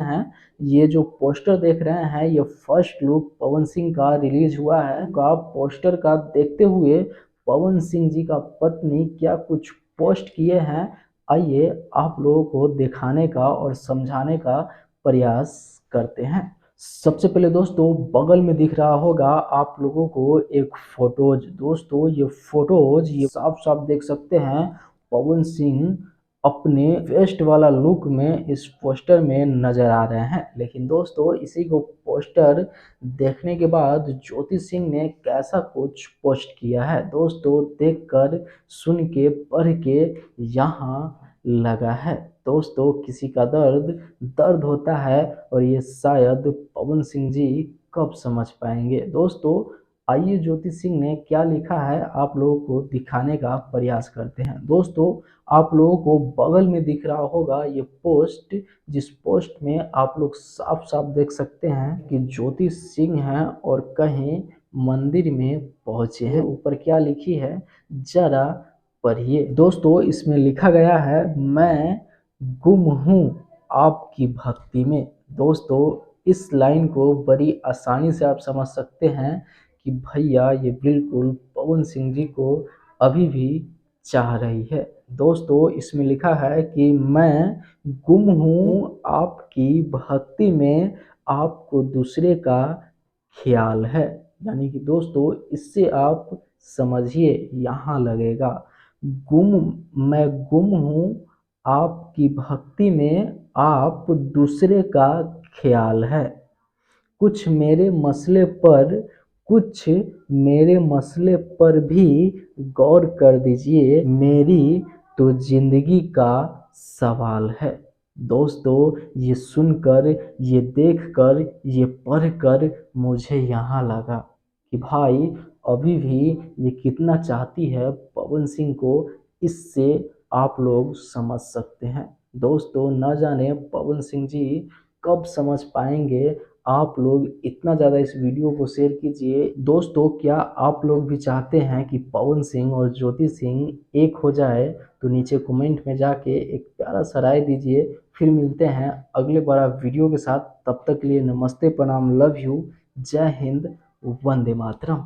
हैं, ये जो पोस्टर देख रहे हैं ये फर्स्ट लुक पवन सिंह का रिलीज हुआ है। का पोस्टर का देखते हुए पवन सिंह जी का पत्नी क्या कुछ पोस्ट किए हैं, आइए आप लोगों को दिखाने का और समझाने का प्रयास करते हैं। सबसे पहले दोस्तों बगल में दिख रहा होगा आप लोगों को एक फोटोज। दोस्तों ये फोटोज ये साफ साफ देख सकते हैं पवन सिंह अपने वेस्ट वाला लुक में इस पोस्टर में नजर आ रहे हैं। लेकिन दोस्तों इसी को पोस्टर देखने के बाद ज्योति सिंह ने कैसा कुछ पोस्ट किया है, दोस्तों देखकर सुन के पढ़ के यहाँ लगा है। दोस्तों किसी का दर्द दर्द होता है और ये शायद पवन सिंह जी कब समझ पाएंगे। दोस्तों आइए ज्योति सिंह ने क्या लिखा है आप लोगों को दिखाने का प्रयास करते हैं। दोस्तों आप लोगों को बगल में दिख रहा होगा ये पोस्ट, जिस पोस्ट में आप लोग साफ साफ देख सकते हैं कि ज्योति सिंह हैं और कहीं मंदिर में पहुंचे हैं। ऊपर क्या लिखी है जरा पढ़िए। दोस्तों इसमें लिखा गया है मैं गुम हूँ आपकी भक्ति में। दोस्तों इस लाइन को बड़ी आसानी से आप समझ सकते हैं कि भैया ये बिल्कुल पवन सिंह जी को अभी भी चाह रही है। दोस्तों इसमें लिखा है कि मैं गुम हूँ आपकी भक्ति में, आपको दूसरे का ख्याल है। यानी कि दोस्तों इससे आप समझिए यहाँ लगेगा मैं गुम हूँ आपकी भक्ति में, आप दूसरे का ख्याल है। कुछ मेरे मसले पर भी गौर कर दीजिए, मेरी तो जिंदगी का सवाल है। दोस्तों ये सुनकर, ये देखकर, ये पढ़कर मुझे यहाँ लगा कि भाई अभी भी ये कितना चाहती है पवन सिंह को, इससे आप लोग समझ सकते हैं। दोस्तों न जाने पवन सिंह जी कब समझ पाएंगे। आप लोग इतना ज़्यादा इस वीडियो को शेयर कीजिए। दोस्तों क्या आप लोग भी चाहते हैं कि पवन सिंह और ज्योति सिंह एक हो जाए, तो नीचे कमेंट में जाके एक प्यारा सा राय दीजिए। फिर मिलते हैं अगले बड़ा वीडियो के साथ, तब तक के लिए नमस्ते प्रणाम लव यू, जय हिंद, वंदे मातरम।